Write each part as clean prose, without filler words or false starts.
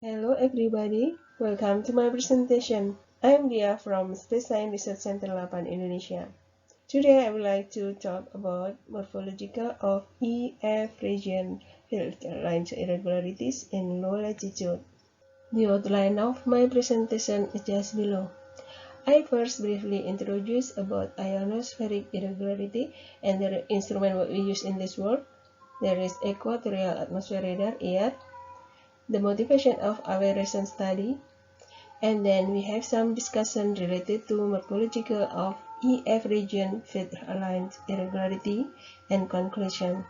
Hello everybody, welcome to my presentation. I am Dia from Space Science Research Center 8 Indonesia. Today I would like to talk about morphological of EF region field lines irregularities in low latitude. The outline of my presentation is just below. I first briefly introduce about ionospheric irregularity and the instrument what we use in this work. There is equatorial atmosphere radar (EAR), the motivation of our recent study, and then we have some discussion related to morphological of EF region feather-aligned irregularity and conclusion.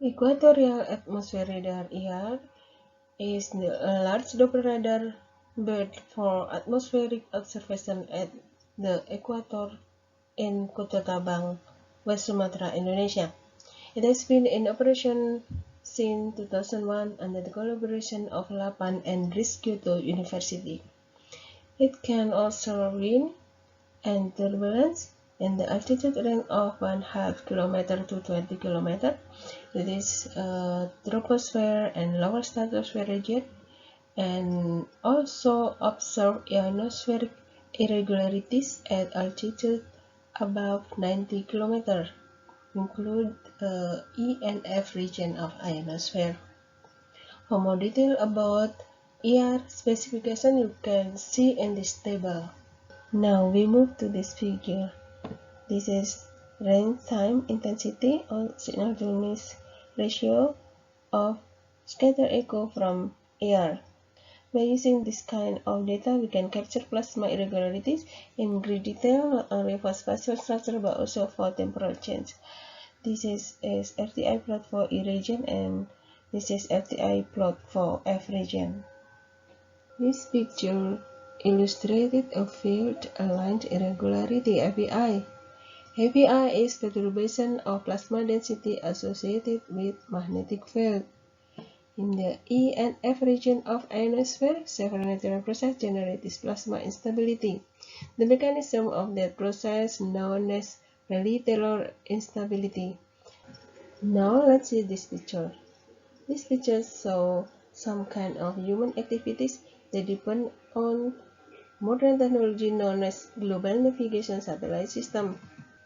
Equatorial atmosphere radar (EAR) is a large Doppler radar built for atmospheric observation at the equator in Kota Tabang, West Sumatra, Indonesia. It has been in operation since 2001 under the collaboration of LAPAN and Kyoto University. It can observe wind and turbulence in the altitude range of 1/2 km to 20 km. It is troposphere and lower stratosphere region, and also observe ionospheric irregularities at altitude above 90 km, include E and F region of ionosphere. For more detail about ER specification, you can see in this table. Now we move to this figure. This is range time intensity or signal to noise ratio of scatter echo from air. By using this kind of data, we can capture plasma irregularities in great detail, not only for spatial structure but also for temporal change. This is RTI plot for E region, and this is RTI plot for F region. This picture illustrated a field-aligned irregularity (FEI). FEI is perturbation of plasma density associated with magnetic field. In the E and F region of ionosphere, several natural processes generate this plasma instability. The mechanism of that process known as Rayleigh-Taylor instability. Now let's see this picture. This picture shows some kind of human activities that depend on modern technology known as global navigation satellite system.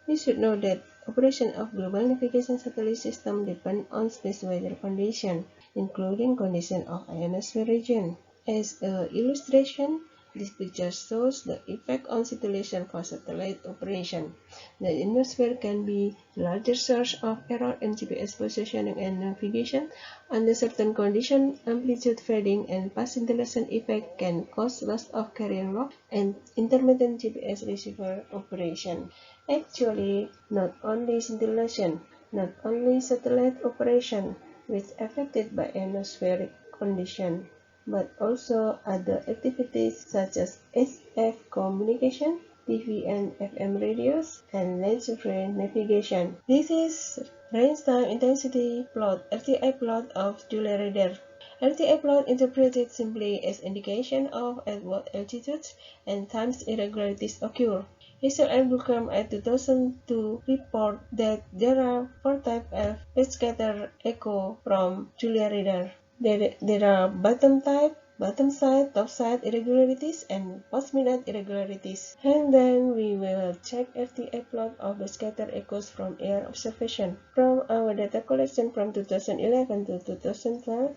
We should know that operation of global navigation satellite system depend on space weather condition, including condition of ionosphere region. As an illustration, this picture shows the effect on situation for satellite operation. The ionosphere can be larger source of error in GPS positioning and navigation. Under certain conditions, amplitude fading and path scintillation effect can cause loss of carrier log and intermittent GPS receiver operation. Actually, not only scintillation, not only satellite operation which affected by ionospheric condition, but also other activities such as SF communication, TV and FM radios, and range-free navigation. This is range time intensity plot, RTI plot of Julia radar. RTI plot interpreted simply as indication of at what altitudes and times irregularities occur. Hazel and Bookham at 2002 report that there are 4 types of backscatter echo from Julia radar. There are bottom type, bottom side, top side irregularities, and post-midnight irregularities. And then we will check RTI plot of the scatter echoes from air observation. From our data collection from 2011 to 2012,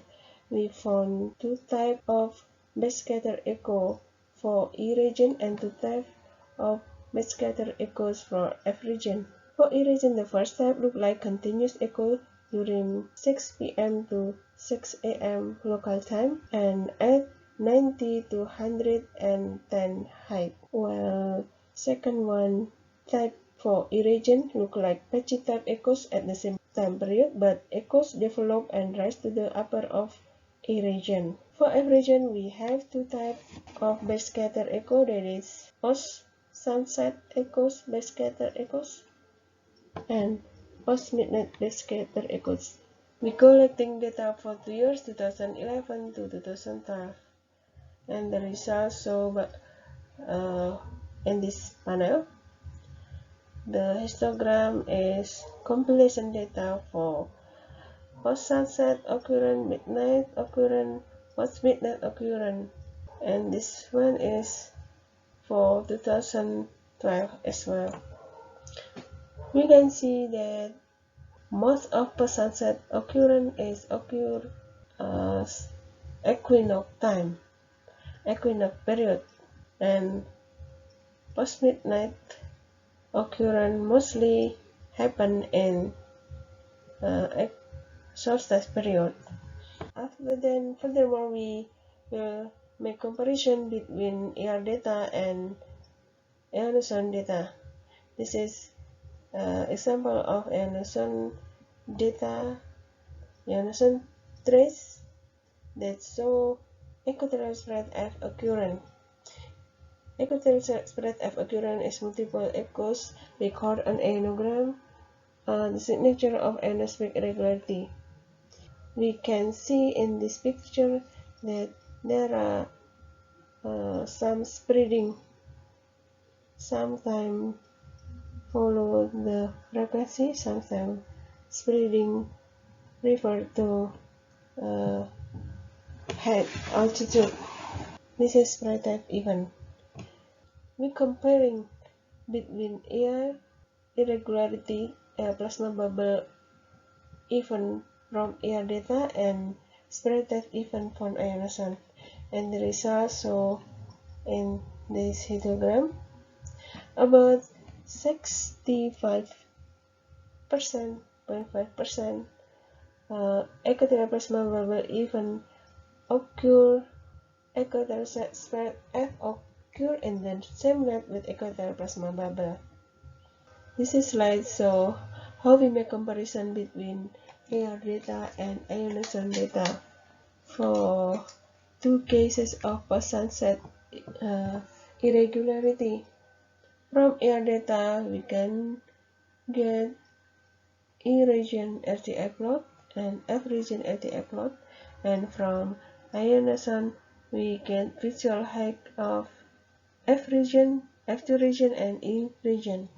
we found 2 types of backscatter echo for E region and 2 types of backscatter echoes for F region. For E region, the first type looked like continuous echo during 6 p.m. to 6 a.m. local time and at 90 to 110 height, while second one type for E region look like patchy type echoes at the same time period, but echoes develop and rise to the upper of E region. For F region, we have 2 types of backscatter echo, that is post-sunset echoes, backscatter echoes, and post-midnight backscatter echoes. We collecting data for 2 years, 2011 to 2012, and the results show in this panel. The histogram is compilation data for post-sunset occurrence, midnight occurrence, post-midnight occurrence, and this one is for 2012 as well. We can see that most of post-sunset occurrence is occur as equinox time, equinox period, and post-midnight occurrence mostly happen in solstice period. Furthermore, we will make comparison between air data and Eonuson data. This is example of Eonuson data, Eonuson trace that show equatorial spread F occurrence. Equatorial spread F occurrence is multiple echoes recorded on ionogram, the signature of ionospheric irregularity. We can see in this picture that there are some spreading, sometimes follow the frequency, sometimes spreading refer to height, altitude. This is spread type event. We comparing between air irregularity plasma bubble event from air data and spread type event from ionoson, and the results show in this histogram. About 65% 0.5% equatorial plasma bubble event occur, equatorial spread F occur in the same net with equatorial plasma bubble. This slide shows how we make comparison between air data and ionoson data for two cases of post-sunset irregularity. From air data, we can get E region LTI plot and F region LTI plot, and from ionoson we get visual height of F region, F2 region, and E region.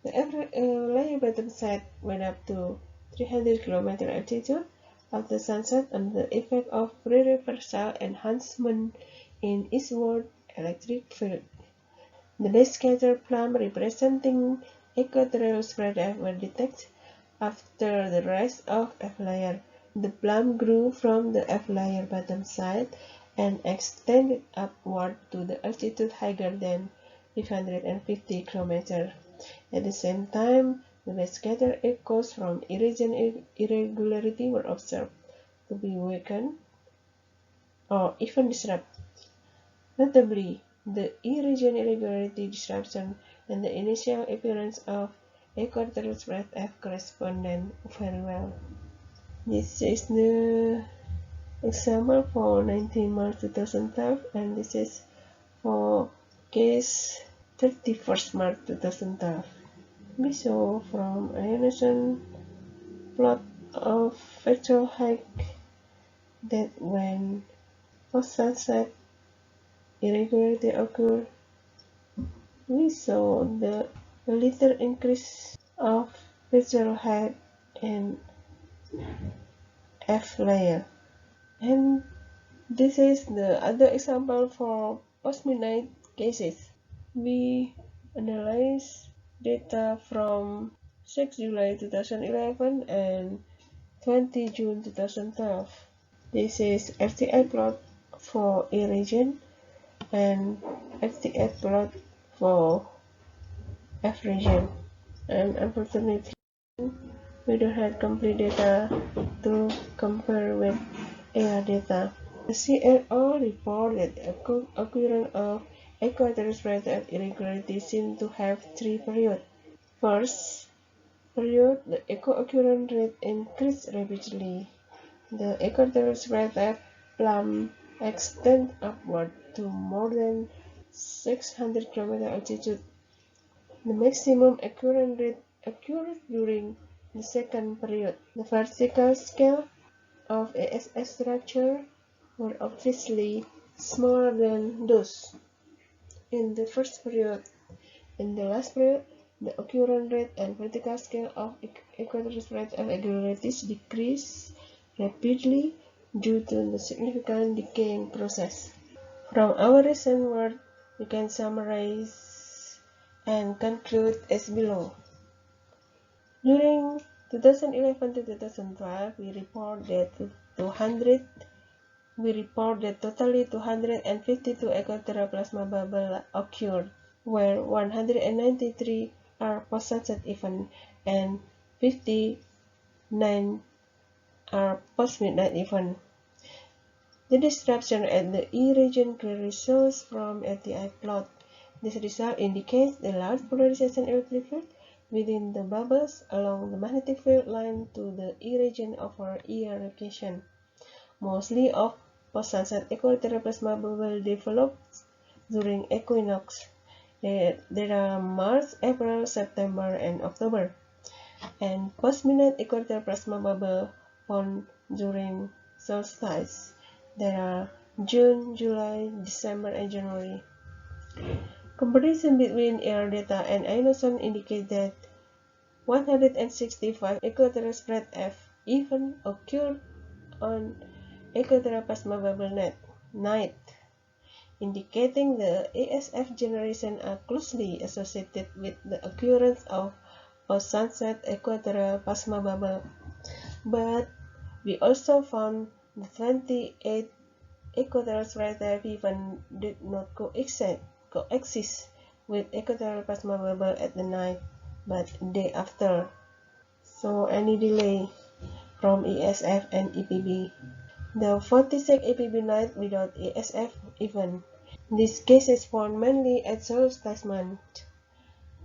The layer bottom side went up to 300 km altitude after sunset under the effect of pre-reversal enhancement in eastward electric field. The backscatter plumb representing equatorial spread F were detected after the rise of F layer. The plumb grew from the F layer bottom side and extended upward to the altitude higher than 550 km. At the same time, the backscatter echoes from E region irregularity were observed to be weakened or even disrupted. Notably, the E region irregularity disruption and the initial appearance of equatorial spread F corresponded very well. This is the example for 19 March 2012, and this is for case 31st March 2012. We saw from ionoson plot of virtual height that when post-sunset irregularity occurred, we saw the little increase of virtual height in F layer. And this is the other example for post-midnight cases. We analyze data from 6 July 2011 and 20 June 2012. This is FTI plot for E region and FTI plot for F region. And unfortunately, we don't have complete data to compare with air data. The CRO reported the occurrence of equatorial spread of irregularity seemed to have three periods. First period, the echo occurrence rate increased rapidly. The equatorial spread of plumb extend upward to more than 600 km altitude. The maximum occurrence rate occurred during the second period. The vertical scale of ASS structure were obviously smaller than those in the first period. In the last period, the occurrence rate and vertical scale of equatorial spread of irregularities decreased rapidly due to the significant decaying process. From our recent work, we can summarize and conclude as below. During 2011 to 2012, we report that totally 252 equatorial plasma bubble occurred, where 193 are post-sunset event and 59 are post-midnight event. The disruption at the E region clearly shows from FTI plot. This result indicates the large polarization electric field within the bubbles along the magnetic field line to the E region over E location. Mostly of post-sunset equatorial plasma bubble develops during equinox. There are March, April, September, and October, and post-midnight equatorial plasma bubble found during solstice. There are June, July, December, and January. Comparison between air data and ionoson indicate that 165 equatorial spread F event occurred on equatorial plasma bubble night, indicating the ESF generation are closely associated with the occurrence of post-sunset equatorial plasma bubble. But we also found the 28 equatorial spread F event did not coexist with equatorial plasma bubble at the night, but day after. So any delay from ESF and EPB. The 46 EPB night without ESF event. These cases found mainly at solstice month,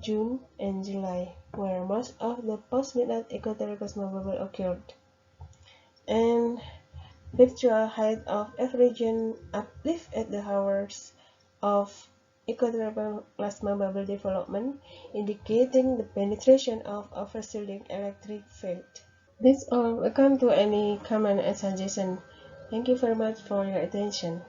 June and July, where most of the post-midnight equatorial plasma bubble occurred. And virtual height of F region uplift at the hours of equatorial plasma bubble development, indicating the penetration of overshielding electric field. This all. Welcome to any comment and suggestion. Thank you very much for your attention.